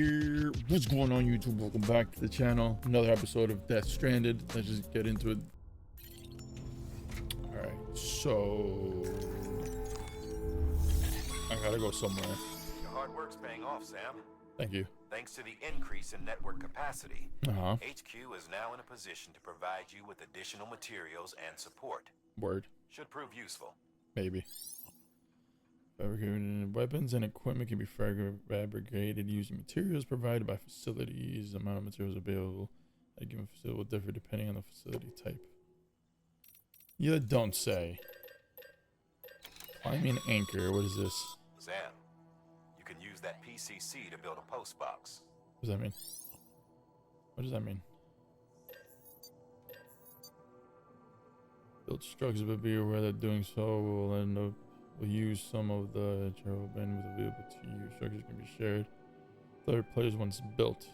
What's going on, YouTube? Welcome back to the channel. Another episode of Death Stranded. Let's just get into it. Alright, so I gotta go somewhere. Your hard work's paying off, Sam. Thank you. Thanks to the increase in network capacity, Uh-huh. HQ is now in a position to provide you with additional materials and support. Word. Should prove useful. Maybe. Fabricated weapons and equipment can be fabricated using materials provided by facilities. The amount of materials available at a given facility will differ depending on the facility type. You don't say. Climbing anchor. What is this? Sam, you can use that PCC to build a post box. What does that mean? What does that mean? Build structures, but be aware that doing so will end up will use some of the general bandwidth available to you. Structures can be shared. Third players once built.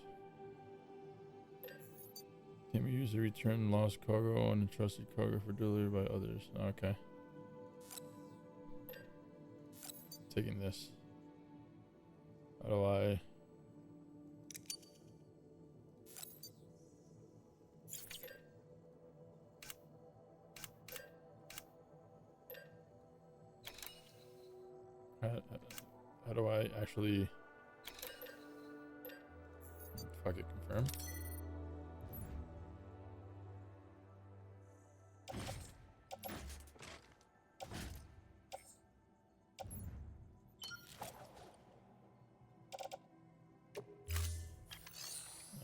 Can be used to return lost cargo and entrusted cargo for delivery by others. Okay. Taking this. How do I... How do I actually fuck it, confirm?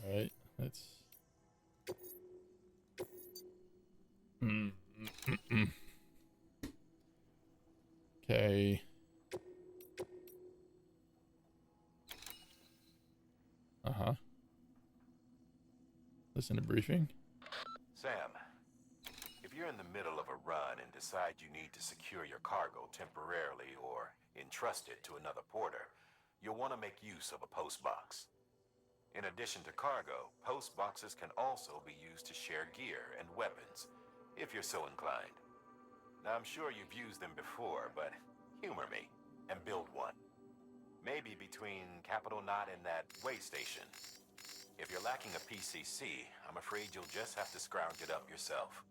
All right, let's okay. Uh-huh. Listen to briefing. Sam, if you're in the middle of a run and decide you need to secure your cargo temporarily or entrust it to another porter, you'll want to make use of a post box. In addition to cargo, post boxes can also be used to share gear and weapons, if you're so inclined. Now, I'm sure you've used them before, but humor me and build one. Maybe between Capital Knot and that way station. If you're lacking a PCC, I'm afraid you'll just have to scrounge it up yourself.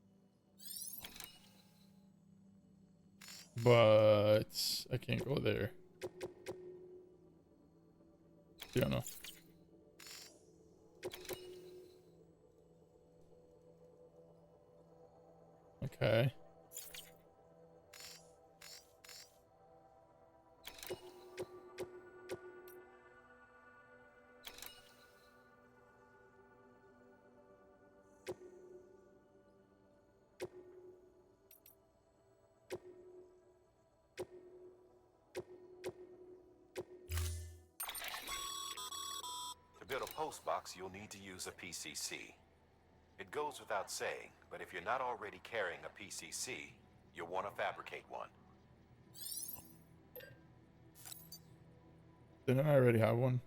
But I can't go there. Yeah, no. Okay. To build a post box, you'll need to use a PCC. It goes without saying, but if you're not already carrying a PCC, you'll want to fabricate one. Didn't I already have one?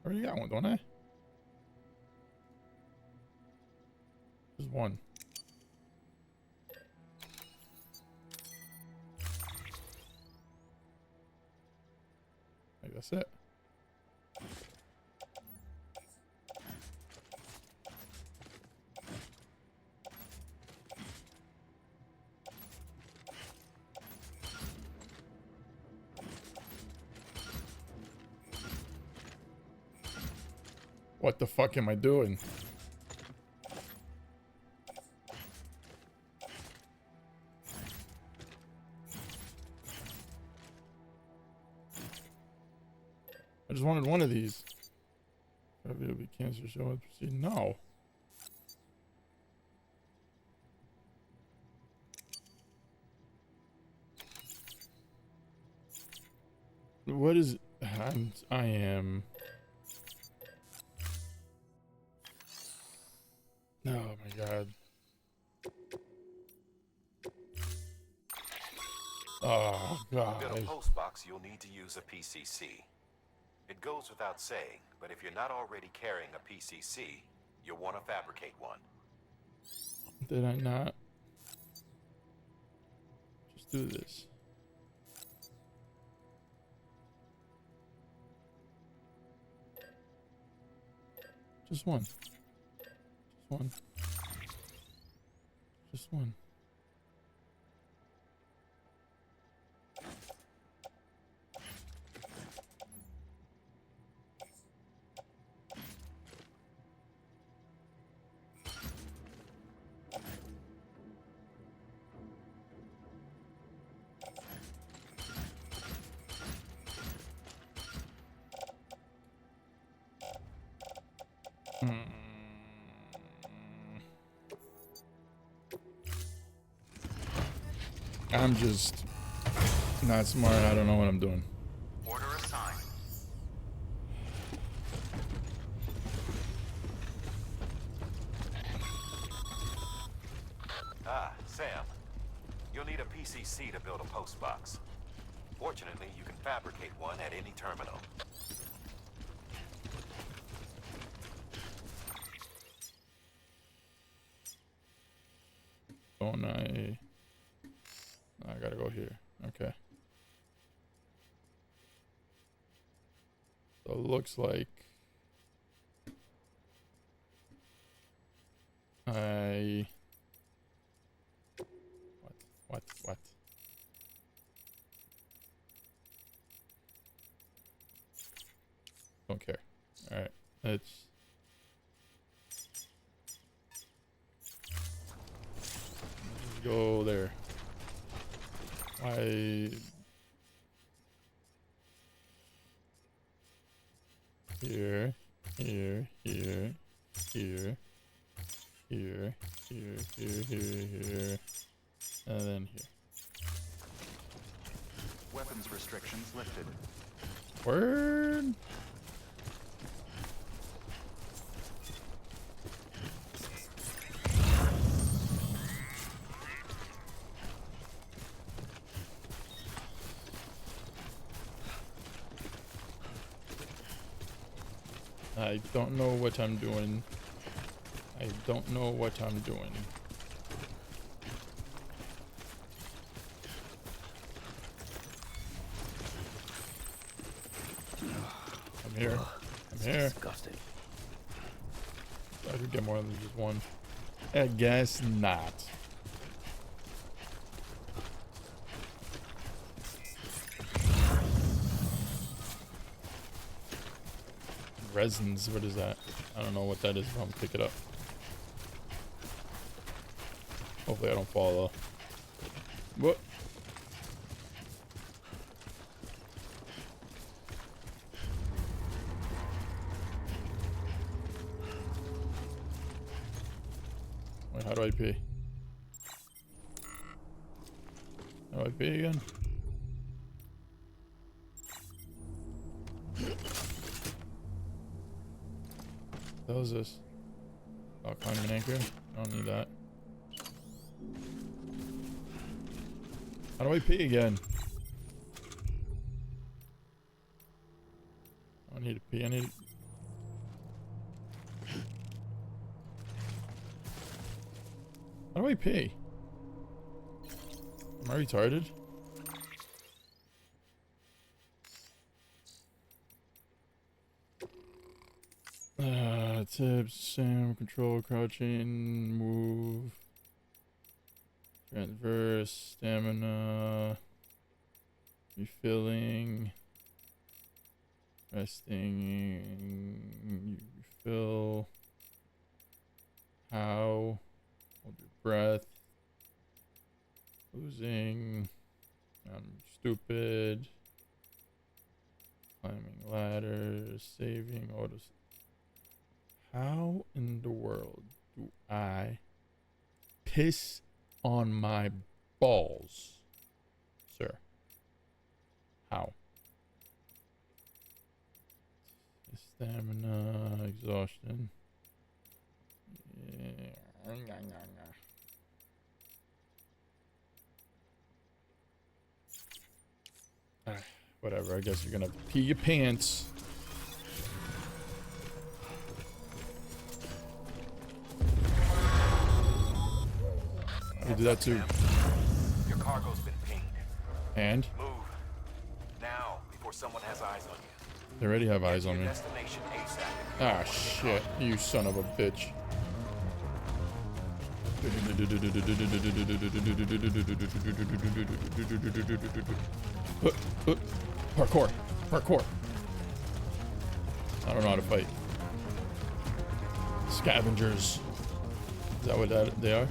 I already got one, don't I? Just one. I think that's it. What the fuck am I doing? I just wanted one of these. It'll be cancer show up. See, no. What is I am. Oh my god. Oh god. To build a post box, you'll need to use a PCC. It goes without saying, but if you're not already carrying a PCC, you'll want to fabricate one. Did I not? Just do this. Just one. Just one. Just one. I'm just not smart. I don't know what I'm doing. Order assigned. Ah, Sam. You'll need a PCC to build a post box. Fortunately, you can fabricate one at any terminal. Don't I gotta go here. Okay. So it looks like what? Don't care. All right, let's go there. Here, and then here. Weapons restrictions lifted. Word. I don't know what I'm doing. I don't know what I'm doing. I'm here. I'm here. Disgusting. I could get more than just one. I guess not. Resins, what is that? I don't know what that is, but I'm gonna pick it up. Hopefully I don't fall though. What? Wait, how do I pee? How do I pee again? What the hell is this? Oh, climbing an anchor? I don't need that. How do I pee again? I don't need to pee. I need. How do I pee? Am I retarded? Tips, Sam, control, crouching, move, transverse, stamina, refilling, resting, refill, how, hold your breath, losing, I'm stupid, climbing ladders, saving, autos. How in the world do I piss on my balls, sir? How? Stamina, exhaustion. Whatever, I guess you're gonna pee your pants. You do that too. Your cargo's been pinged. And? Move. Now, before someone has eyes on you. They already have eyes on me. Destination ASAP. Ah, shit. You son of a bitch. Parkour. Parkour. I don't know how to fight. Scavengers. Is that what they are?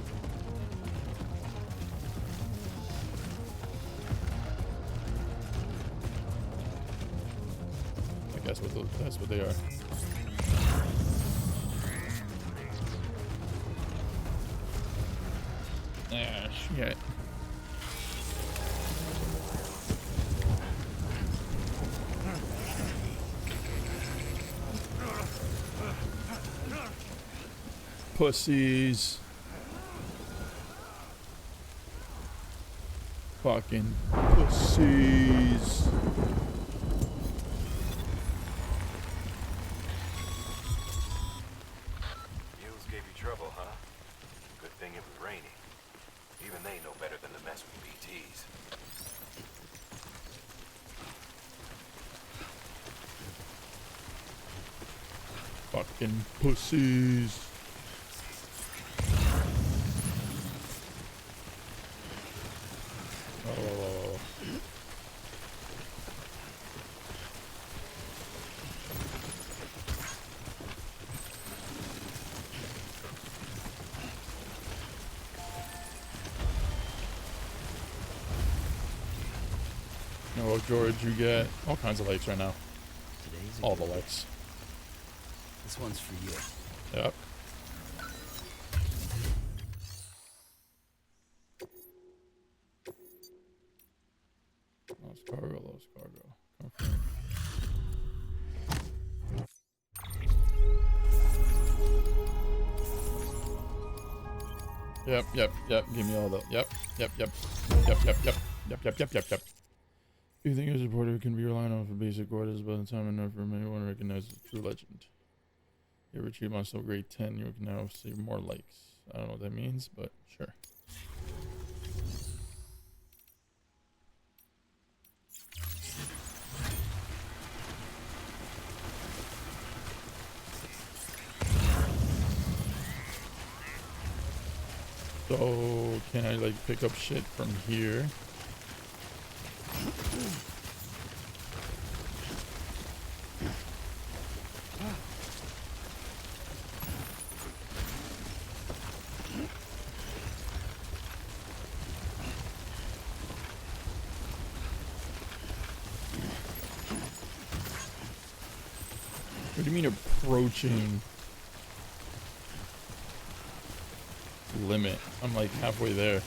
I guess that's what they are. Ah, shit. Pussies. Fucking pussies. Mules gave you trouble, huh? Good thing it was raining. Even they know better than to mess with BTs. Fucking pussies. Oh. Oh, George, you get all kinds of lights right now. Today's All the lights. This one's for you. Yep. Lost cargo, lost cargo. Confirm. Yep. Give me all the. Yep. You think as a reporter can be relied on for basic orders, by the time enough for anyone to recognize the true legend. You retrieve myself grade 10, you can now see more likes. I don't know what that means, but sure. So, can I like pick up shit from here? What do you mean approaching limit? I'm like halfway there.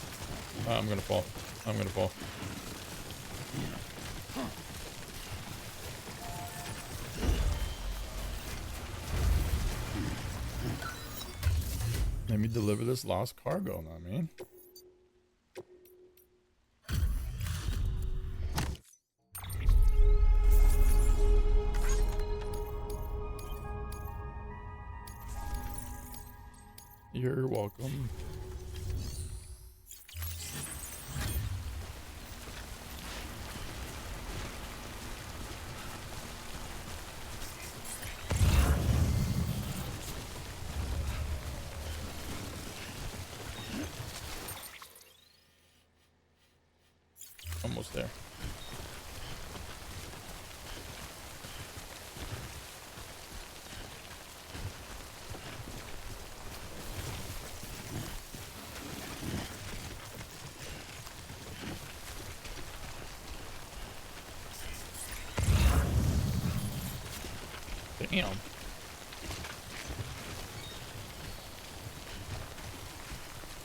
I'm gonna fall. I'm gonna fall. Let me deliver this lost cargo now, man. You're welcome. Almost there. Damn.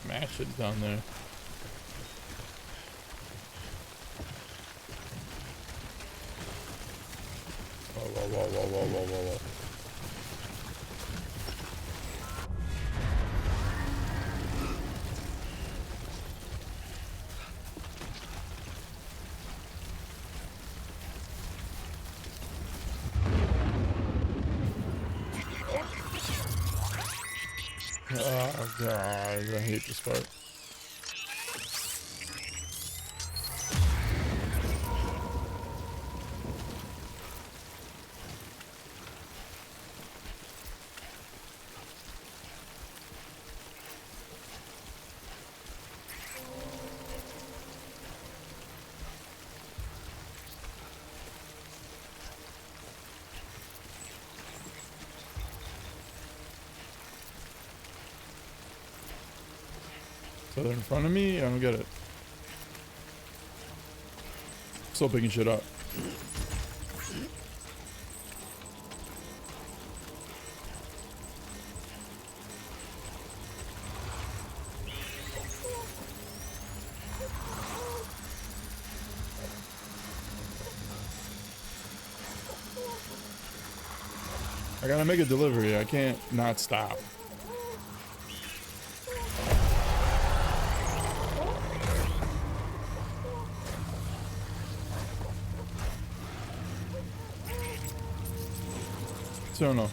Smash it down there. Whoa. Oh god, I hate this part. So they're in front of me? I don't get it. Still picking shit up. I gotta make a delivery. I can't not stop. So no.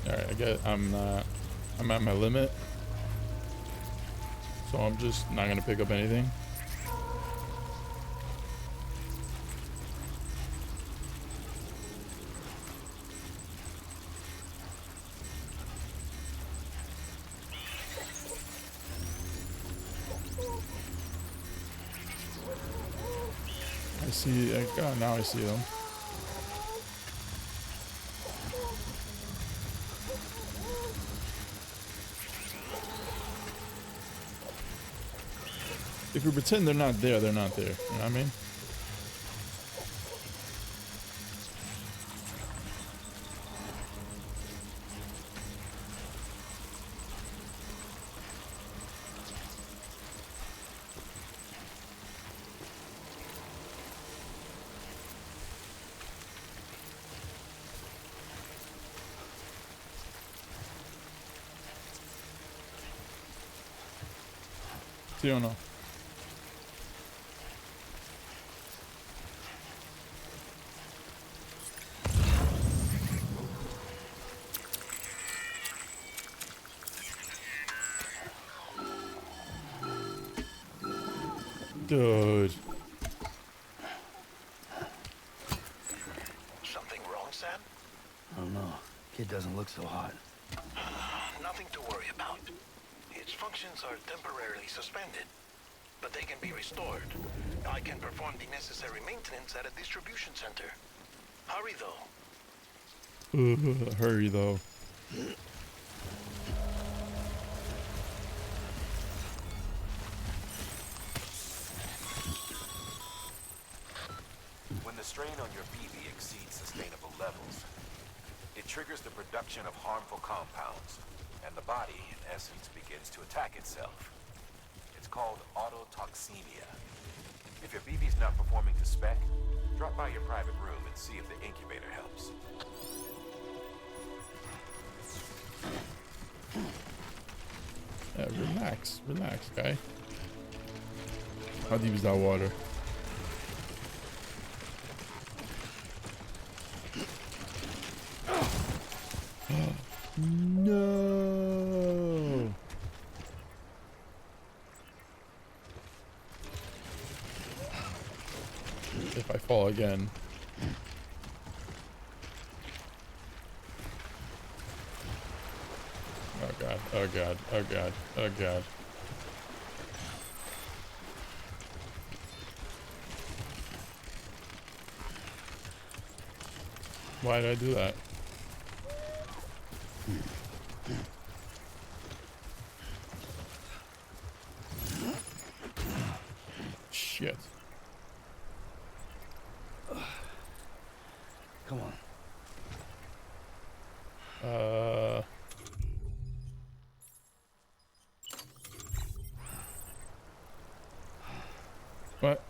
Alright, I guess I'm at my limit. So I'm just not gonna pick up anything. I see, now I see them. If we pretend they're not there, they're not there. You know what I mean? See or no? Dude. Something wrong, Sam? I don't know. Kid doesn't look so hot. Nothing to worry about. Its functions are temporarily suspended, but they can be restored. I can perform the necessary maintenance at a distribution center. Hurry, though. Hurry, though. When the strain on your BB exceeds sustainable levels, it triggers the production of harmful compounds, and the body, in essence, begins to attack itself. It's called autotoxemia. If your BB's not performing to spec, drop by your private room and see if the incubator helps. Yeah, relax, guy. How deep is that water? No. If I fall again. Oh god, oh god, oh god, oh god. Why did I do that? Shit. Come on. What?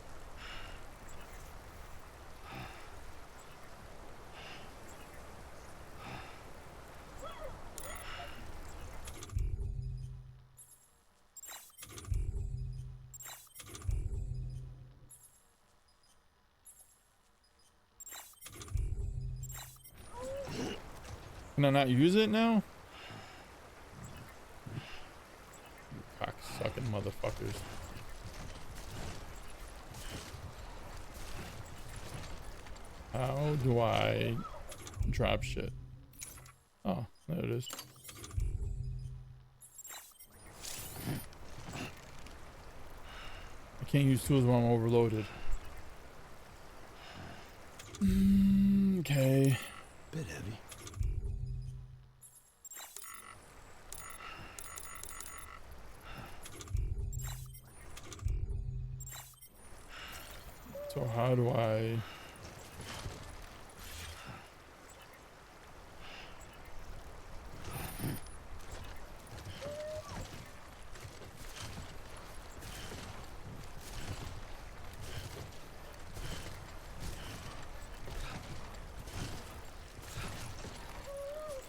Can I not use it now? Cock-sucking motherfuckers. How do I drop shit? Oh, there it is. I can't use tools when I'm overloaded. Okay. So how do I...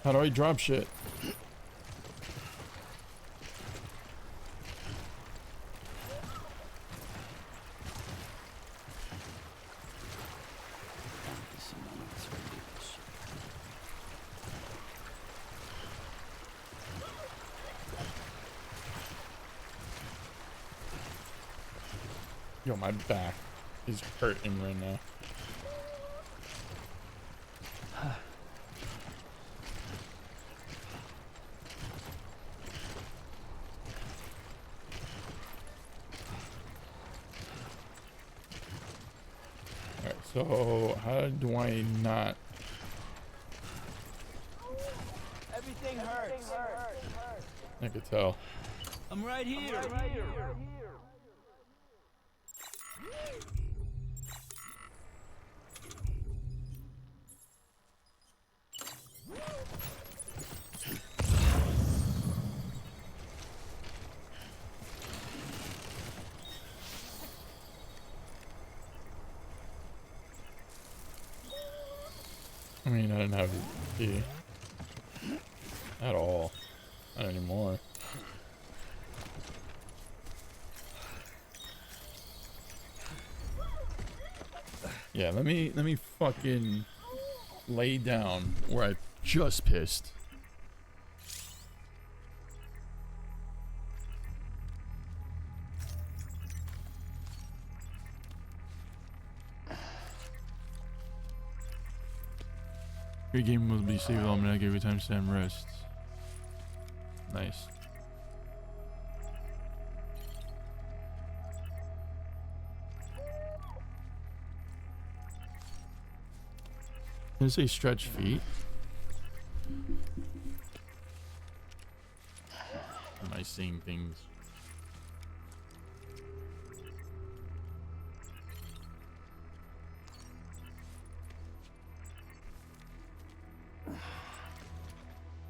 How do I drop shit? Yo, my back is hurting right now. Alright, so how do I not... Everything hurts. I could tell. I'm right here. I mean, I didn't have the key. At all. Not anymore. Yeah, let me fucking lay down where I just pissed. Your game will be saved automatically every time Sam rests. Nice. Did it say stretch feet? Am I seeing things?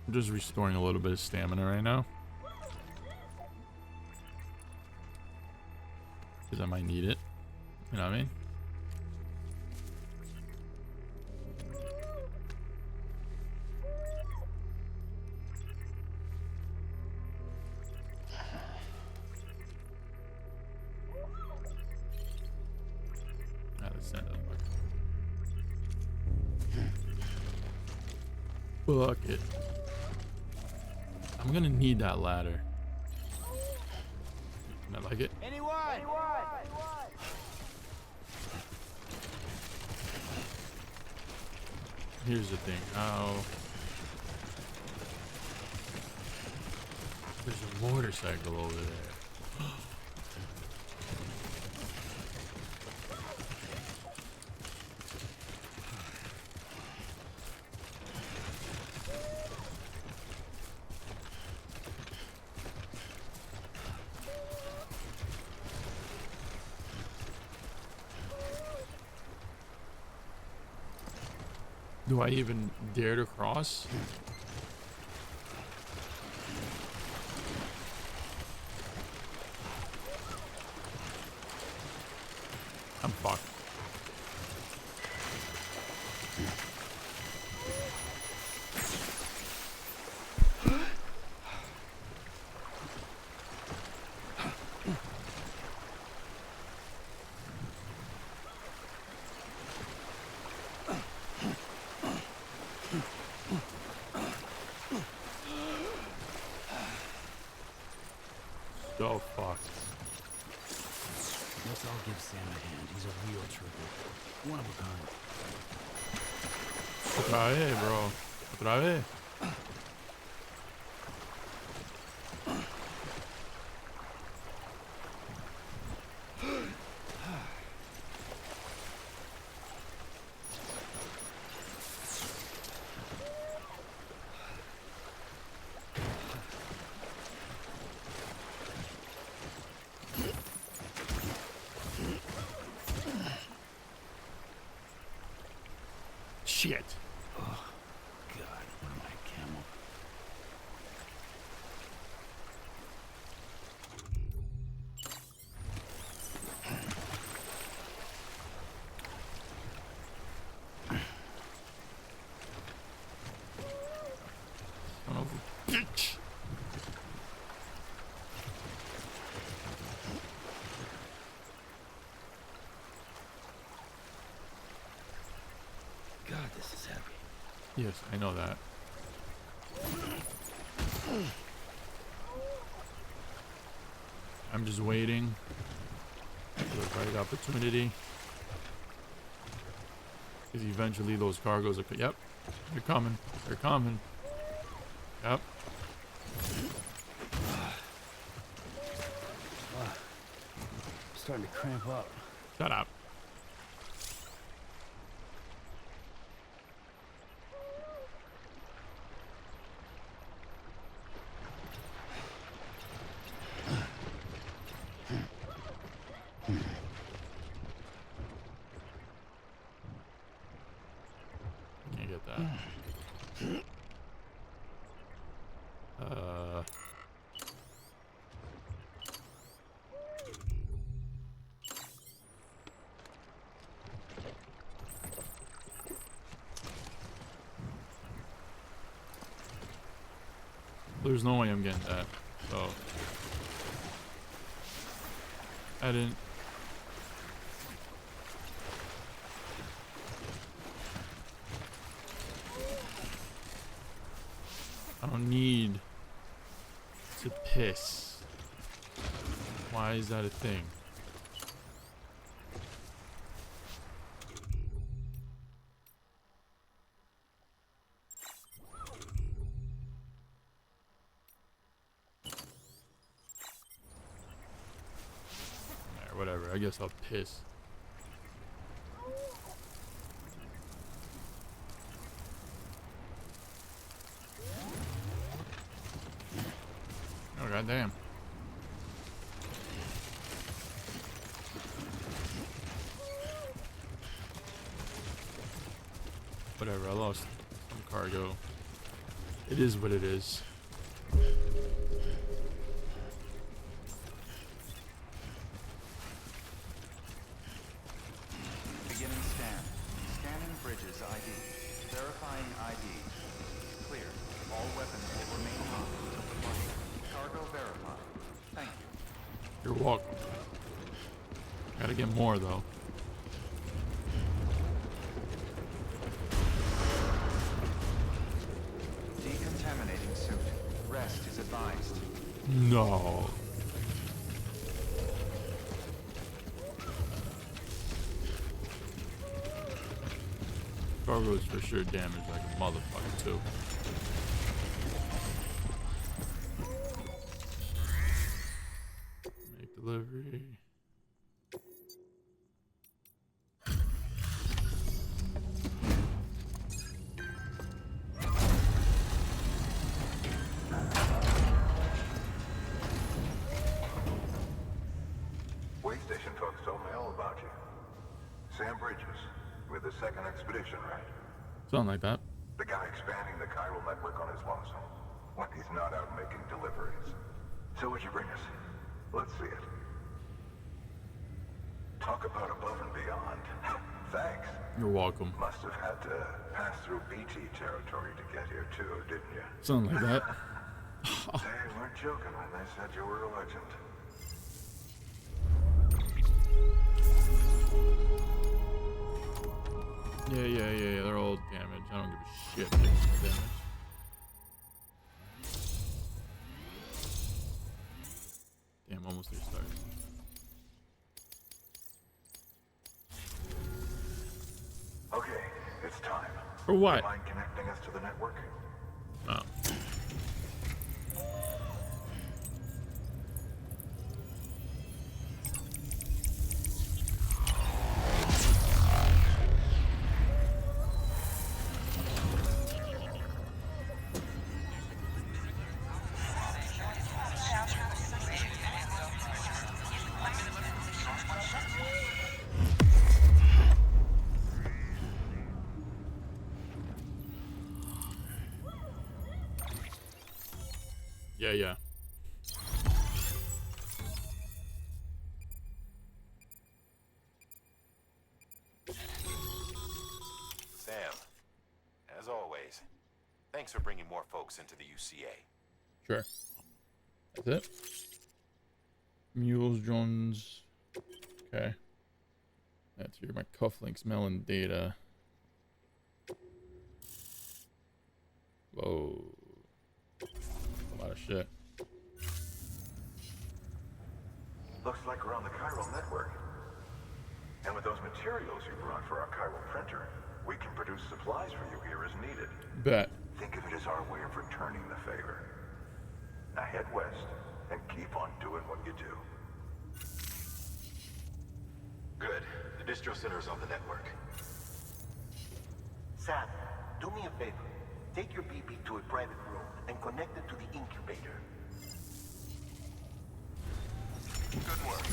I'm just restoring a little bit of stamina right now. Because I might need it. You know what I mean? Fuck it. I'm gonna need that ladder. I like it. Anyone? Here's the thing. How? There's a motorcycle over there. Do I even dare to cross? I'm fucked. So fucked. Guess I'll give Sam a hand. He's a real trooper. One of a kind. Otra vez, bro. Otra vez. shit. Oh, God, my camel. Son of a bitch. God, this is heavy. Yes, I know that. I'm just waiting for the right opportunity. Because eventually those cargoes are... Yep. They're coming. They're coming. Yep. I'm starting to cramp up. Shut up. Can't get that. There's no way I'm getting that, so I didn't. I don't need to piss. Why is that a thing? There, whatever. I guess I'll piss. Oh, goddamn. Whatever, I lost some cargo. It is what it is. Beginning scan. Scanning bridges ID. Verifying ID. Clear. All weapons will remain hot until departure. Cargo verified. Thank you. You're welcome. Gotta get more though. Decontaminating suit. Rest is advised. No. Cargo is for sure damaged like a motherfucker too. Make delivery. Way station folks told me all about you. Sam Bridges, with the second expedition, right? Something like that. The guy expanding the chiral network on his lonesome, when he's not out making deliveries. So what'd you bring us? Let's see it. Talk about above and beyond. Thanks. You're welcome. Must have had to pass through BT territory to get here too, didn't you? Something like that. They weren't joking when they said you were a legend. Yeah. They're all damaged. I don't give a shit. If they're damaged. Damn, almost restarted. Okay, it's time. For what? Mind connecting us to the network? Oh. Yeah. Sam, as always, thanks for bringing more folks into the UCA. Sure. That's it. Mules, drones. Okay. That's here. My cufflinks, melon data. Whoa. A lot of shit. Looks like we're on the chiral network. And with those materials you brought for our chiral printer, we can produce supplies for you here as needed. Bet. Think of it as our way of returning the favor. Now head west and keep on doing what you do. Good. The distro center is on the network. Sam, do me a favor. Take your BB to a private room and connect it to the incubator. Good work.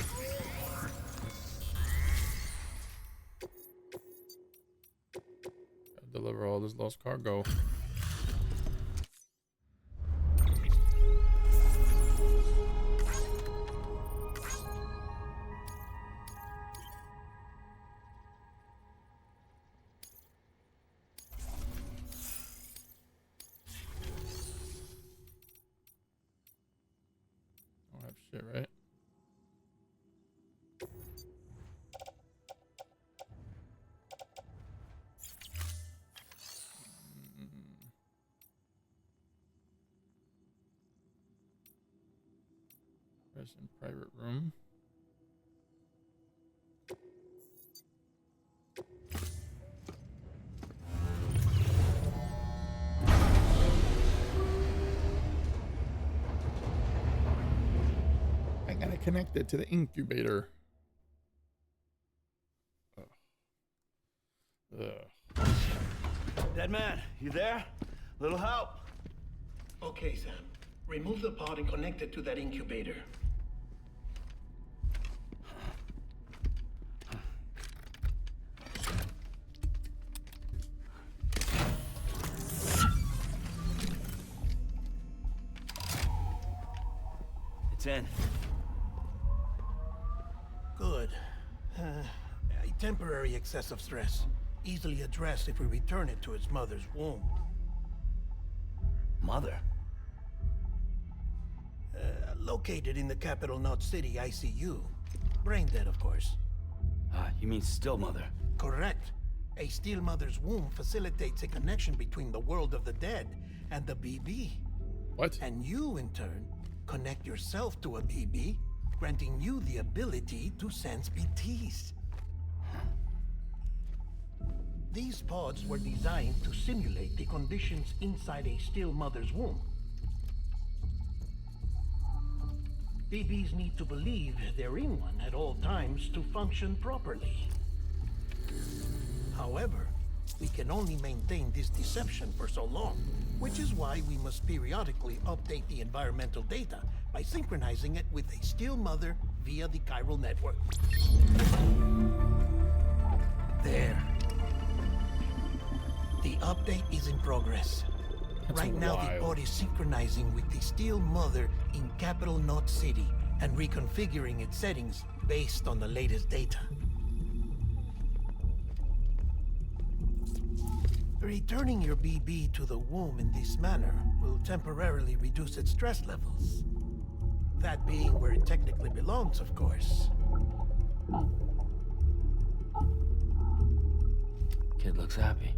Gotta deliver all this lost cargo. Don't have shit, right? Rest in private room. I gotta connect it to the incubator. Ugh. Dead man, you there? Little help? Okay, Sam. Remove the pod and connect it to that incubator. It's in. Good. A temporary excess of stress. Easily addressed if we return it to its mother's womb. Mother? Located in the capital Knot City ICU. Brain dead, of course. You mean still mother? Correct. A still mother's womb facilitates a connection between the world of the dead and the BB. What? And you, in turn, connect yourself to a BB, granting you the ability to sense BTs. These pods were designed to simulate the conditions inside a still mother's womb. BBs need to believe they're in one at all times to function properly. However, we can only maintain this deception for so long, which is why we must periodically update the environmental data by synchronizing it with a still mother via the chiral network. There. The update is in progress. That's Right now, the wild. pod is synchronizing with the still mother in capital Knot City and reconfiguring its settings based on the latest data. Returning your BB to the womb in this manner will temporarily reduce its stress levels. That being where it technically belongs, of course. Kid looks happy.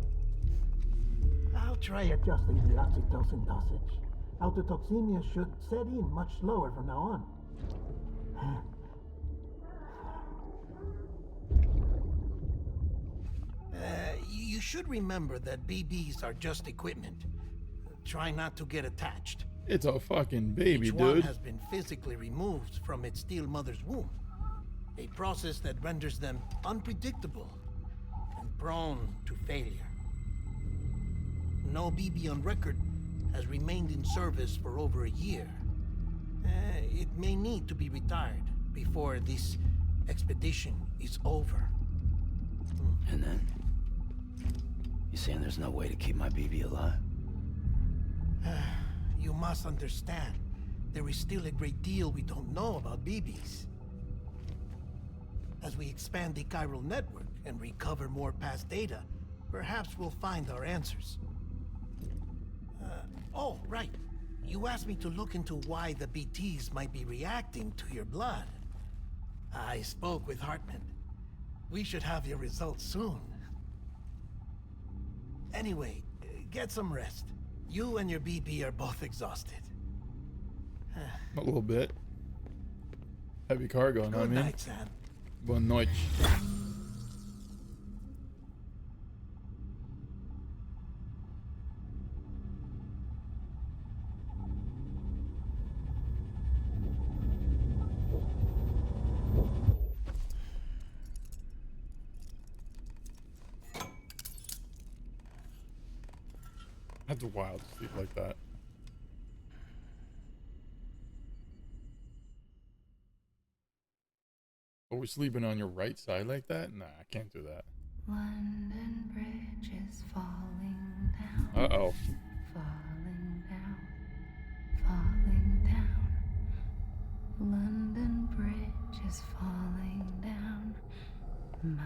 I'll try adjusting the oxytocin dosage. Autotoxemia should set in much slower from now on. You should remember that BBs are just equipment. Try not to get attached. It's a fucking baby, Each one dude. has been physically removed from its still mother's womb. A process that renders them unpredictable and prone to failure. No BB on record has remained in service for over a year. It may need to be retired before this expedition is over. And then? You saying there's no way to keep my BB alive? You must understand, there is still a great deal we don't know about BBs. As we expand the chiral network and recover more past data, perhaps we'll find our answers. Oh, right. You asked me to look into why the BTs might be reacting to your blood. I spoke with Hartman. We should have your results soon. Anyway, get some rest. You and your BB are both exhausted. A little bit. Heavy cargo, you know what I Good mean? night, Sam. Boa noite. That's wild to sleep like that. Oh, we're sleeping on your right side like that? Nah, I can't do that. London Bridge is falling down. Uh-oh. Falling down. Falling down. London Bridge is falling down. My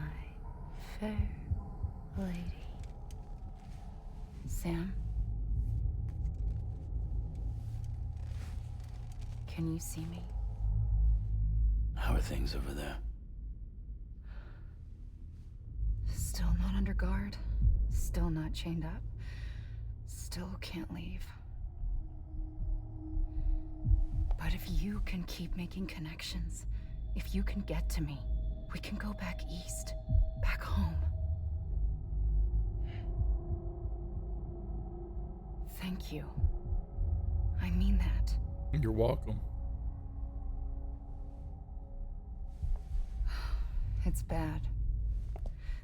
fair lady. Sam? Can you see me? How are things over there? Still not under guard. Still not chained up. Still can't leave. But if you can keep making connections, if you can get to me, we can go back east. Back home. Thank you. I mean that. You're welcome. It's bad.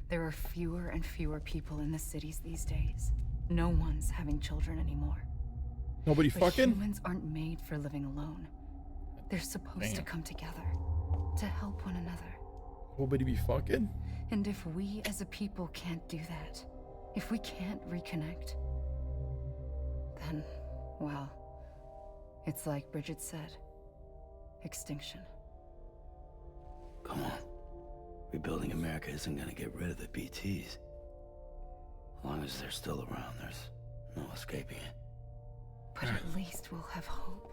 There are fewer and fewer people in the cities these days. No one's having children anymore. Nobody But fucking? humans aren't made for living alone. They're supposed to Damn. come together, to help one another. Nobody be fucking? And if we as a people can't do that, if we can't reconnect, then, well, it's like Bridget said, extinction. Come on. Rebuilding America isn't gonna get rid of the BTs. As long as they're still around, there's no escaping it. But at least we'll have hope.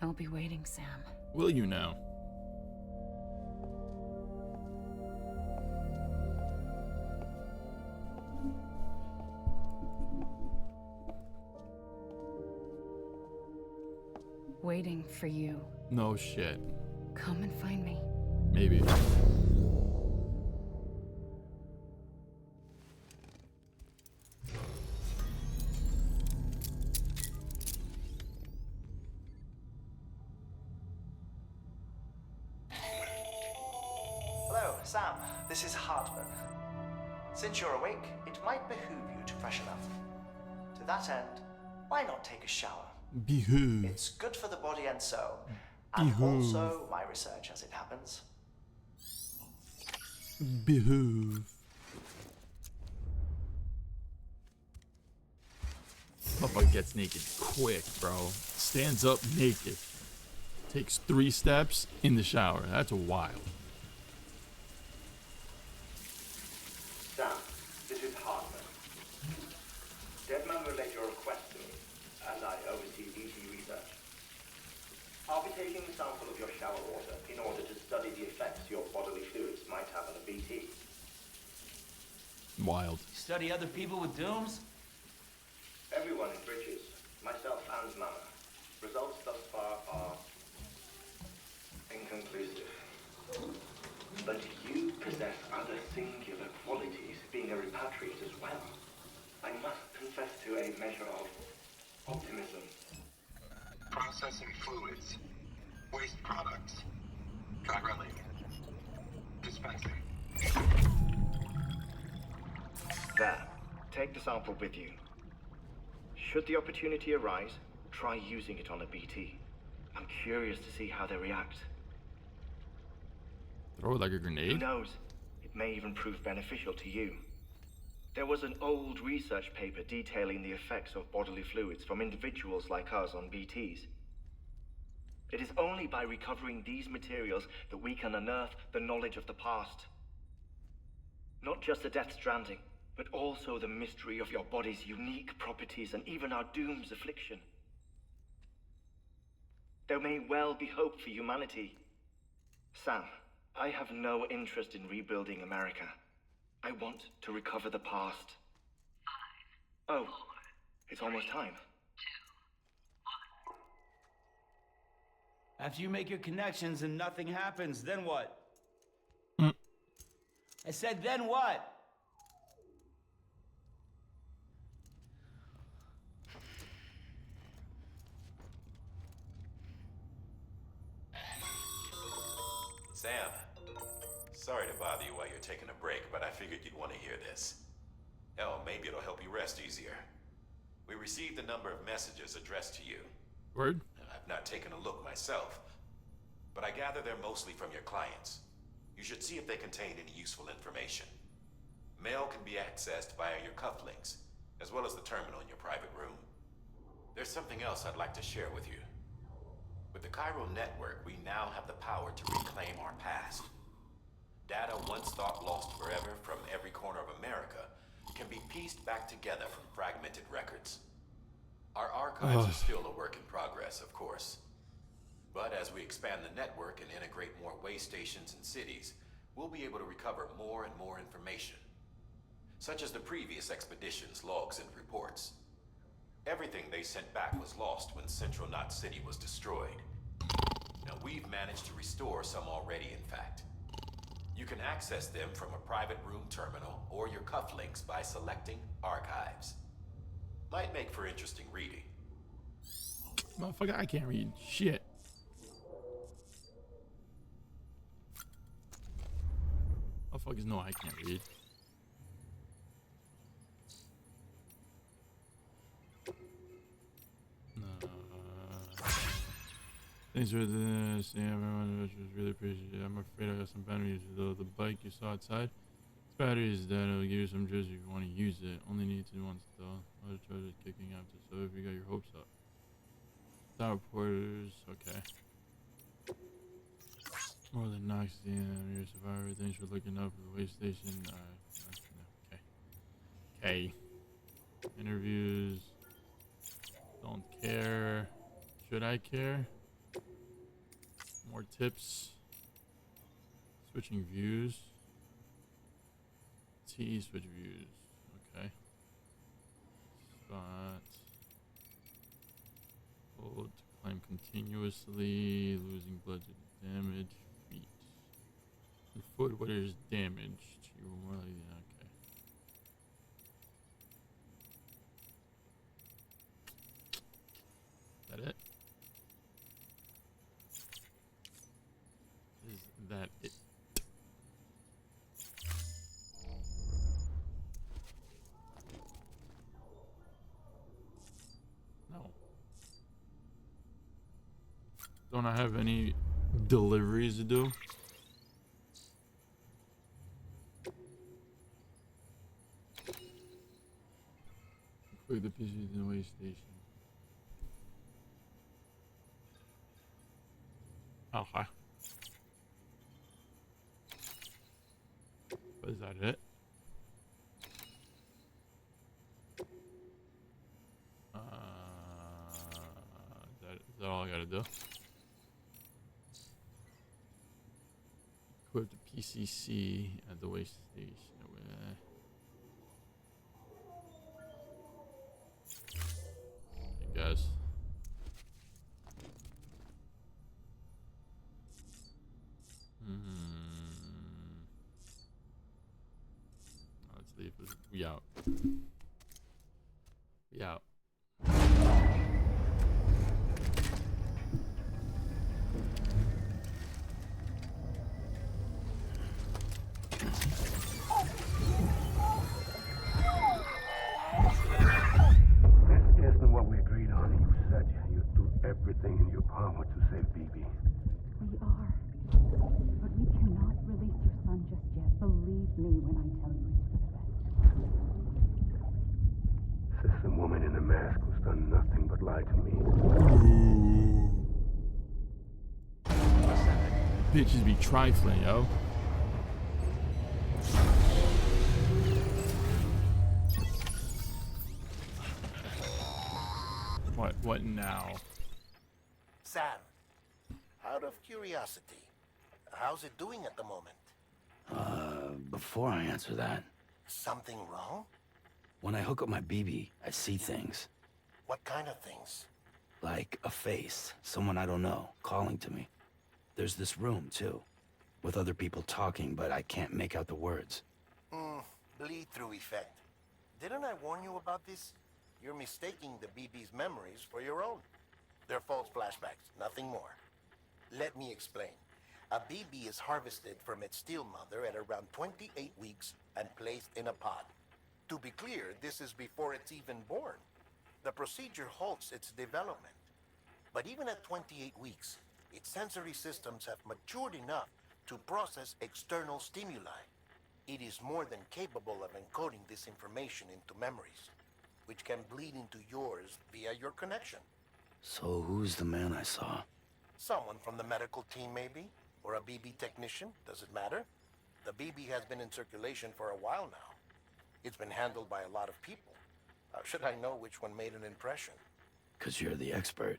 I'll be waiting, Sam. Will you now? Waiting for you. No shit. Come and find me. Maybe. Hello, Sam. This is Hartman. Since you're awake, it might behoove you to freshen up. To that end, why not take a shower? Behoove. It's good for the body and soul, and Behoove. also my research as it happens. Behoove. Motherfucker gets naked quick, bro. Stands up naked. Takes 3 steps in the shower. That's wild. Sam, this is Hartman. Deadman relayed your request to me, and I oversee BT research. I'll be taking a sample of your shower water in order to study the effects your bodily fluids might have on a BT. Wild. Study other people with dooms? Everyone in Bridges, myself and Mama. Results thus far are inconclusive. But you possess other singular qualities, being a repatriate as well. I must confess to a measure of optimism. Processing fluids. Waste products. Drilling. Dispensing. There. Take the sample with you. Should the opportunity arise, try using it on a BT. I'm curious to see how they react. Throw it like a Who grenade? knows? It may even prove beneficial to you. There was an old research paper detailing the effects of bodily fluids from individuals like us on BTs. It is only by recovering these materials that we can unearth the knowledge of the past. Not just the Death Stranding, but also the mystery of your body's unique properties and even our doom's affliction. There may well be hope for humanity. Sam, I have no interest in rebuilding America. I want to recover the past. 5, 4, oh, it's almost time. 1. After you make your connections and nothing happens, then what? I said, then what? Sam, sorry to bother you while you're taking a break, but I figured you'd want to hear this. Hell, maybe it'll help you rest easier. We received a number of messages addressed to you. Word? I've not taken a look myself, but I gather they're mostly from your clients. You should see if they contain any useful information. Mail can be accessed via your cufflinks, as well as the terminal in your private room. There's something else I'd like to share with you. With the Chiral network, we now have the power to reclaim our past. Data once thought lost forever from every corner of America can be pieced back together from fragmented records. Our archives are still a work in progress, of course. But as we expand the network and integrate more way stations and cities, we'll be able to recover more and more information, such as the previous expedition's logs and reports. Everything they sent back was lost when Central Knot City was destroyed. Now, we've managed to restore some already, in fact. You can access them from a private room terminal or your cufflinks by selecting Archives. Might make for interesting reading. Motherfucker, I can't read shit. Motherfuckers know I can't read. Thanks for this. Yeah, everyone was really appreciated. I'm afraid I got some bad news though. The bike you saw outside, its battery is dead. It'll give you some juice if you want to use it. Only needs it once though. I'll try to kicking after. So if you got your hopes up. Tower porters, okay. More than knocks the end. You're a survivor. Thanks for looking up for the way station. Okay. Okay. Interviews. Don't care. Should I care? More tips. Switching views. T switch views. Okay. Spot. Hold to climb continuously. Losing bludgeon damage. Feet. Your foot, what is damaged? You're more like, okay. Is that it? Is that it? No. Don't I have any deliveries to do? Quick the pieces in the way station. Okay. Is that it? Is that all I gotta do? Equip the PCC at the waste station. Hey guys. Let's leave. We out. We out. This isn't what we agreed on. You said you'd do everything in your power to save BB. We are. But we cannot release your son just yet. Believe me when I tell you it's for the best. woman in a mask who's done nothing but lie to me. Bitches be trifling, yo. What now? Sam, out of curiosity, how's it doing at the moment? Before I answer that, Something wrong? when I hook up my BB, I see things. What kind of things? Like a face, someone I don't know, calling to me. There's this room, too, with other people talking, but I can't make out the words. Bleed-through effect. Didn't I warn you about this? You're mistaking the BB's memories for your own. They're false flashbacks, nothing more. Let me explain. A BB is harvested from its steel mother at around 28 weeks and placed in a pod. To be clear, this is before it's even born. The procedure halts its development. But even at 28 weeks, its sensory systems have matured enough to process external stimuli. It is more than capable of encoding this information into memories, which can bleed into yours via your connection. So who's the man I saw? Someone from the medical team, maybe? Or a BB technician? Does it matter? The BB has been in circulation for a while now. It's been handled by a lot of people. How should I know which one made an impression? 'Cause you're the expert.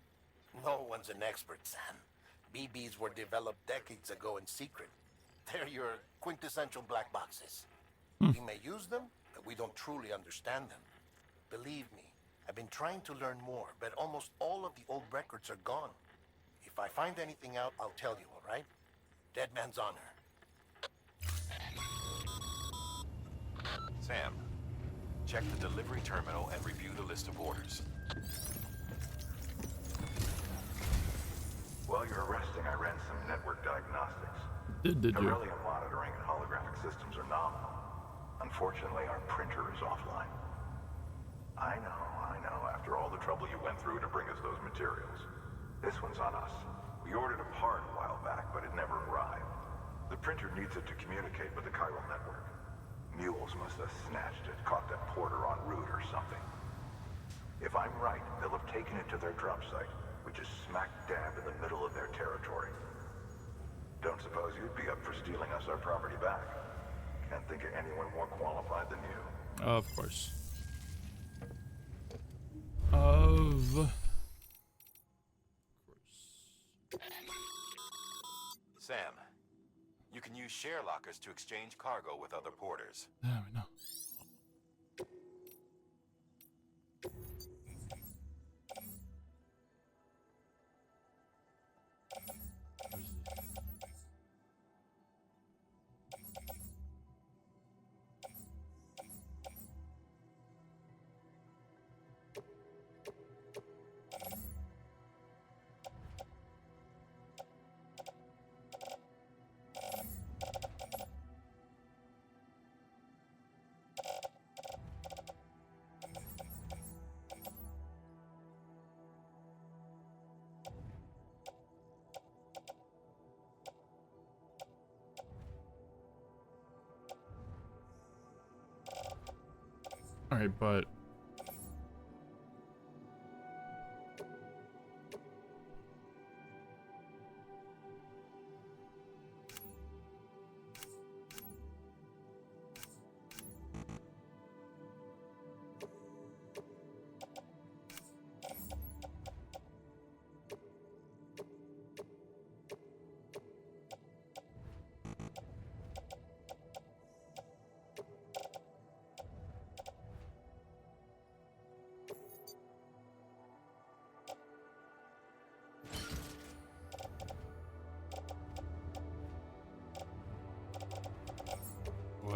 No one's an expert, Sam. BBs were developed decades ago in secret. They're your quintessential black boxes. We may use them, but we don't truly understand them. Believe me, I've been trying to learn more, but almost all of the old records are gone. If I find anything out, I'll tell you, all right? Dead man's honor. Sam, check the delivery terminal and review the list of orders. While you're resting, I ran some network diagnostics. Did you? Beryllium monitoring and holographic systems are nominal. Unfortunately, our printer is offline. I know. After all the trouble you went through to bring us those materials. This one's on us. We ordered a part a while back, but it never arrived. The printer needs it to communicate with the chiral network. Mules must have snatched it, caught that porter en route or something. If I'm right, they'll have taken it to their drop site, which is smack dab in the middle of their territory. Don't suppose you'd be up for stealing us our property back? Can't think of anyone more qualified than you. Of course. Sam, you can use share lockers to exchange cargo with other porters. There we know. All right, but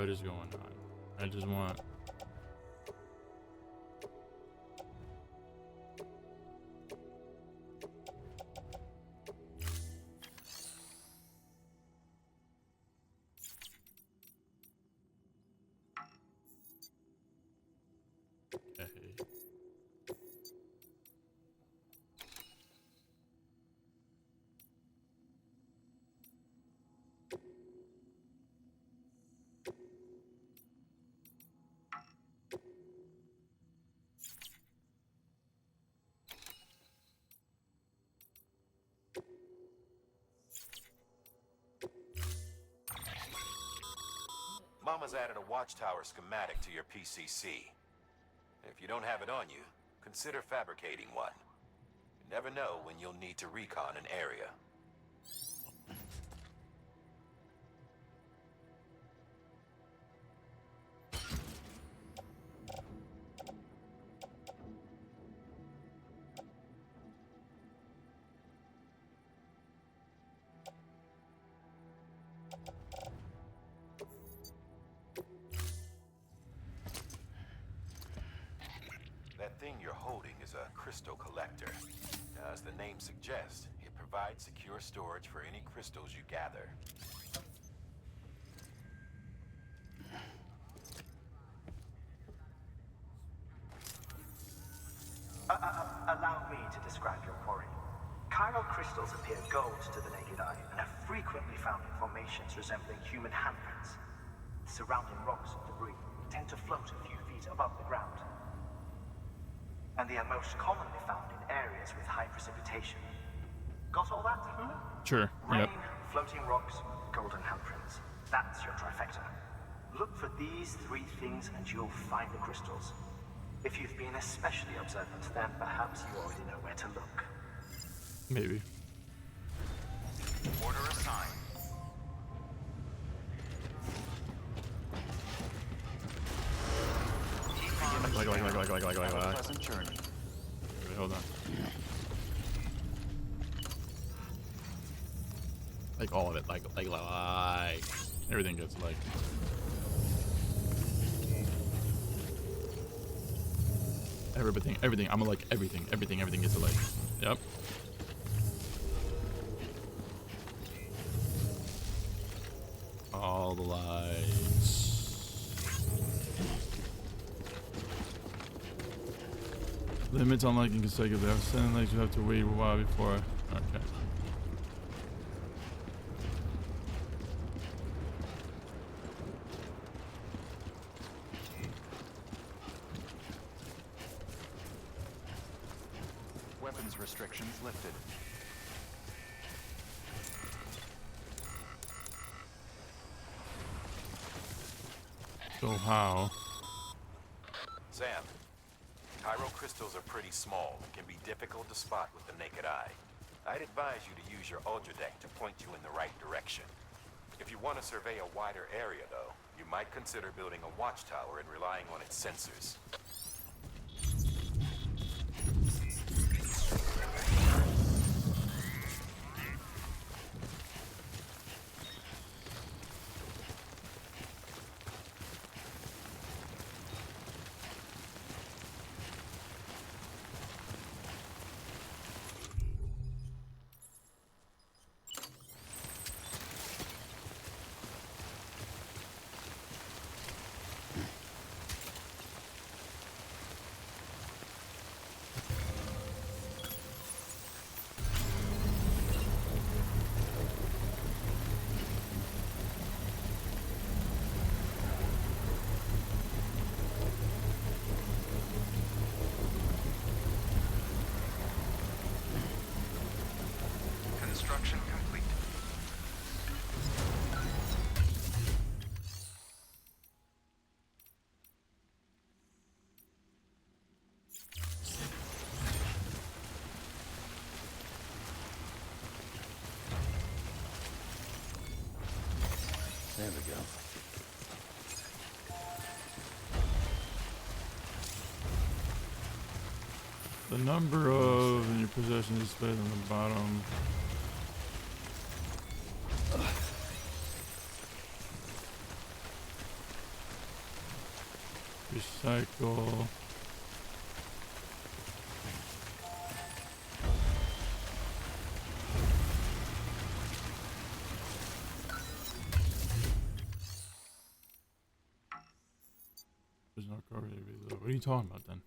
what is going on? I just want... Okay. Mama's added a watchtower schematic to your PCC. If you don't have it on you, consider fabricating one. You never know when you'll need to recon an area. That thing you're holding is a crystal collector. Now, as the name suggests, it provides secure storage for any crystals you gather. Allow me to describe your quarry. Chiral crystals appear gold to the naked eye and are frequently found in formations resembling human handprints. Surrounding rocks and debris tend to float a few feet above the ground. And they are most commonly found in areas with high precipitation. Got all that? Sure. Rain, Yep. floating rocks, golden handprints. That's your trifecta. Look for these three things and you'll find the crystals. If you've been especially observant, then perhaps you already know where to look. Maybe. Order assigned. Have a pleasant journey. Wait, hold on. Like all of it, like everything gets like. Everything. I'm gonna like everything gets a like. Yep. All the lights. Limits on liking consecutively. I've sent likes you have to wait a while before. Okay. Weapons restrictions lifted. So how? Sam, chiral crystals are pretty small and can be difficult to spot with the naked eye. I'd advise you to use your ultra deck to point you in the right direction. If you want to survey a wider area, though, you might consider building a watchtower and relying on its sensors. Construction complete. There we go. The number of in your possession is displayed on the bottom. Recycle. There's no cover to reload. What are you talking about then?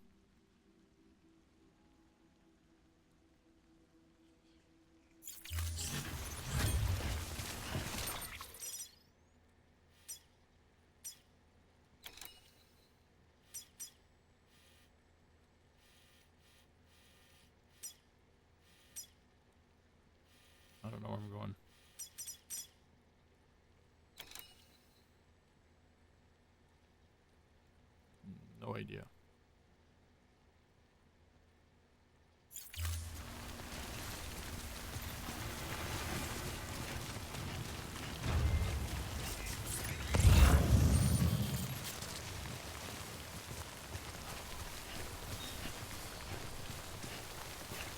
I don't know where I'm going. idea.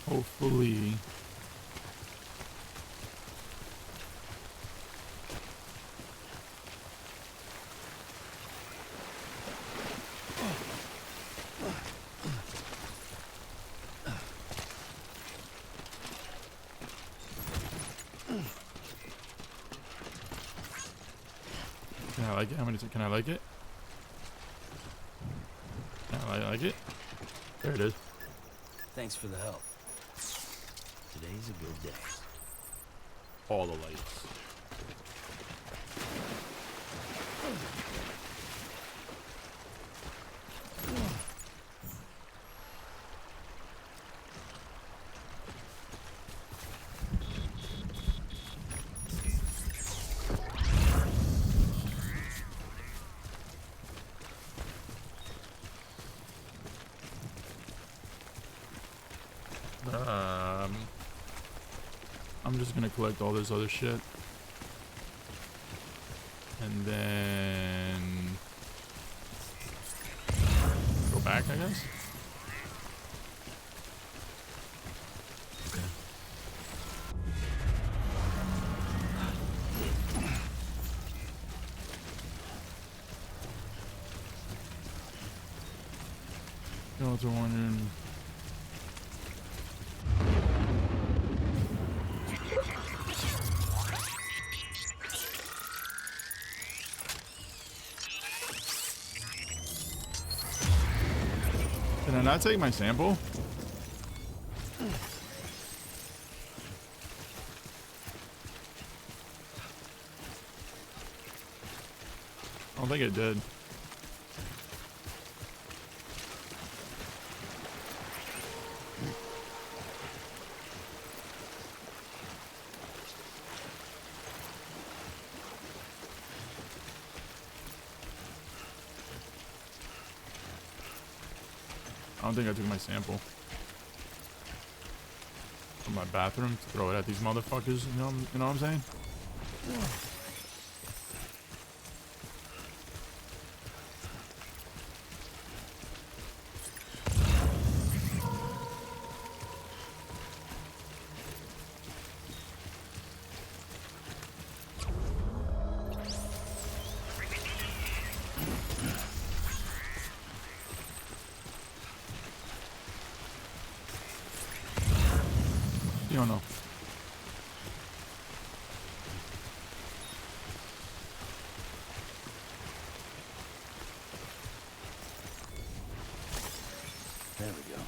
Hopefully. Can I like it? How many? Can I like it? Can I like it? There it is. Thanks for the help. Today's a good day. All the lights. I'm just gonna collect all this other shit. And then go back, I guess. Delta 1. Can I not take my sample? I don't think it did. I don't think I took my sample from my bathroom to throw it at these motherfuckers. You know what I'm saying? You don't know. There we go.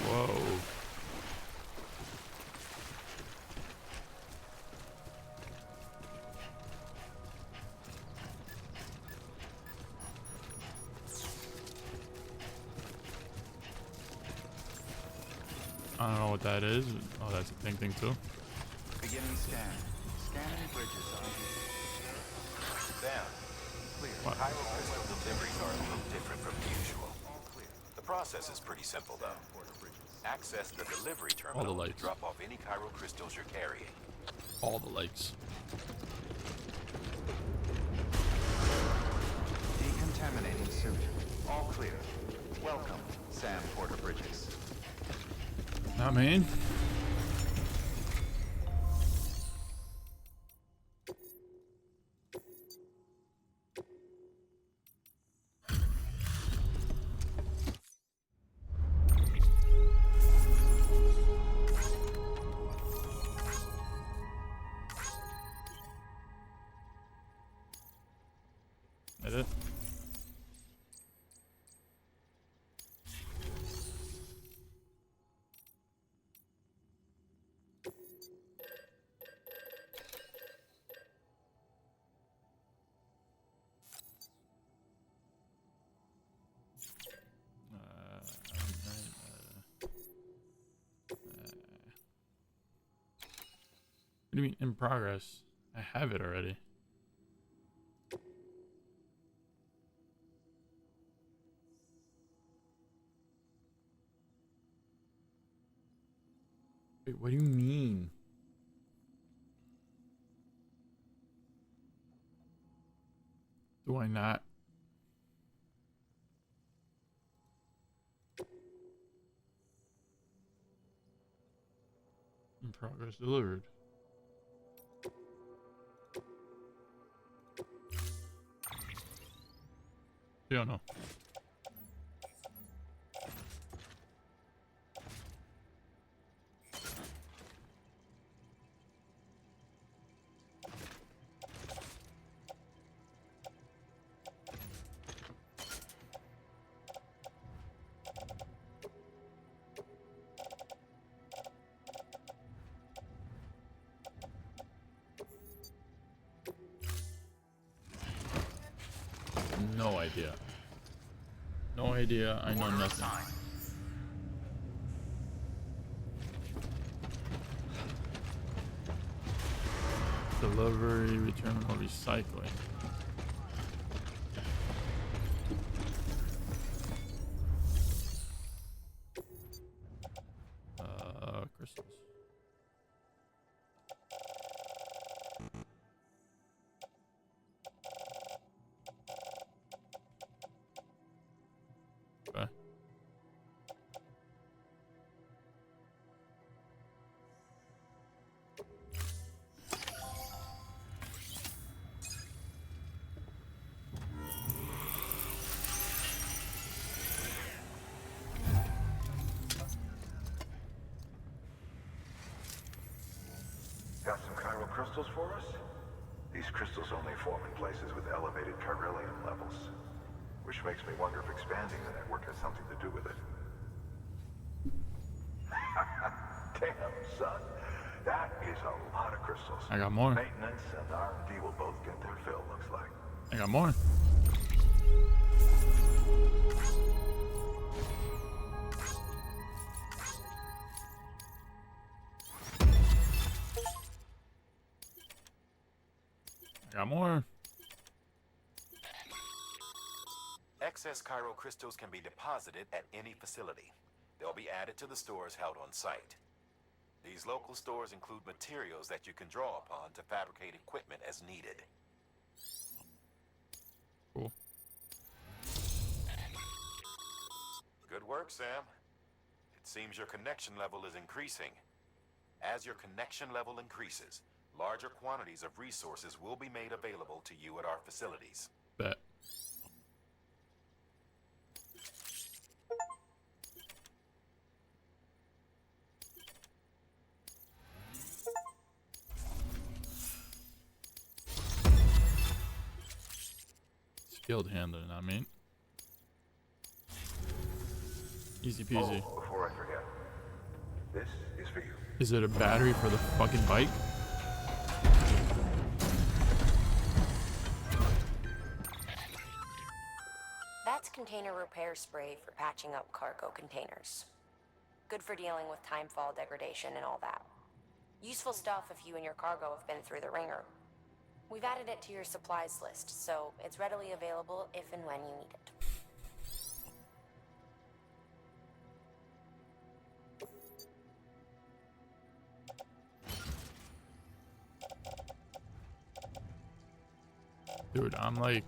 Whoa. I don't know what that is. Oh, that's a thing too. Beginning scan. Scanning bridges ID. Sam, Clear. Chiral crystal deliveries are a little different from usual. The process is pretty simple, though. Access the delivery terminal to lights. drop off any chiral crystals you're carrying. All the lights. Decontaminating suit. All clear. Welcome, Sam Porter Bridges. Not mean. Hit it. What do you mean in progress? I have it already. Wait, what do you mean? Do I not? In progress delivered. Yeah, no. No idea. No idea. I know nothing. Delivery, return, or recycling. Crystals. Okay. Got some chiral crystals for us? These crystals only form in places with elevated chiralium levels, which makes me wonder if expanding the network has something to do with it. Damn, son. That is a lot of crystals. I got more. Maintenance and R&D will both get their fill, looks like. I got more. I got more. Excess chiral crystals can be deposited at any facility. They'll be added to the stores held on site. These local stores include materials that you can draw upon to fabricate equipment as needed. Cool. Good work, Sam. It seems your connection level is increasing. As your connection level increases, larger quantities of resources will be made available to you at our facilities. Bet. Skilled handling, I mean. Easy peasy. Oh, before I forget, this is for you. Is it a battery for the fucking bike? That's container repair spray for patching up cargo containers. Good for dealing with timefall degradation and all that. Useful stuff if you and your cargo have been through the ringer. We've added it to your supplies list, so it's readily available if and when you need it. Dude, I'm like...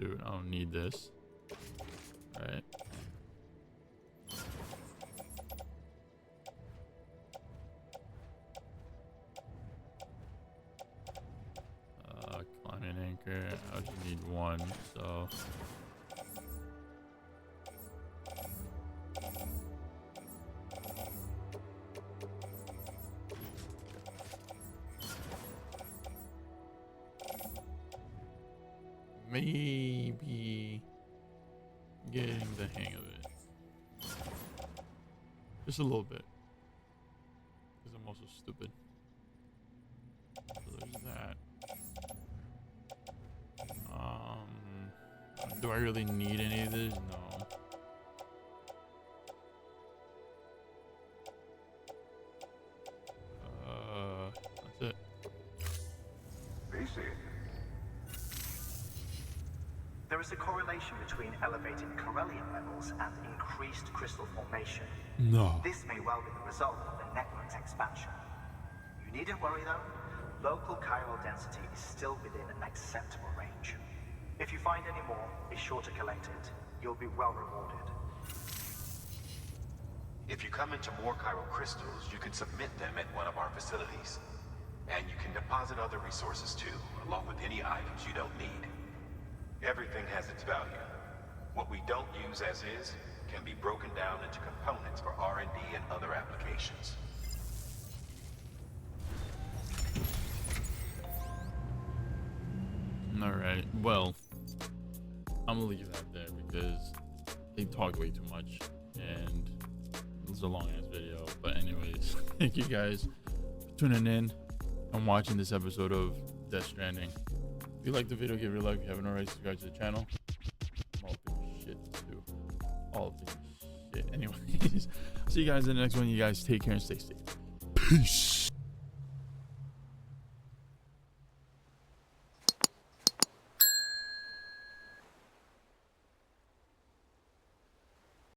Dude, I don't need this. Alright. Climbing anchor. I just need one, so. Maybe getting the hang of it. Just a little bit. Because I'm also stupid. So there's that. Do I really need any of this? No. That's it. There is a correlation between elevated Corellium levels and increased crystal formation. No. This may well be the result of the network's expansion. You needn't worry though. Local chiral density is still within an acceptable range. If you find any more, be sure to collect it. You'll be well rewarded. If you come into more chiral crystals, you can submit them at one of our facilities. And you can deposit other resources too, along with any items you don't need. Everything has its value. What we don't use as is can be broken down into components for R&D and other applications. Alright, well, I'm gonna leave that there because they talked way too much and it was a long ass video. But anyways, thank you guys for tuning in and watching this episode of Death Stranding. If you liked the video, give it a like. If you haven't already, subscribe to the channel. I'm all doing shit too. All of this shit. Anyways, see you guys in the next one. You guys take care and stay safe. Peace.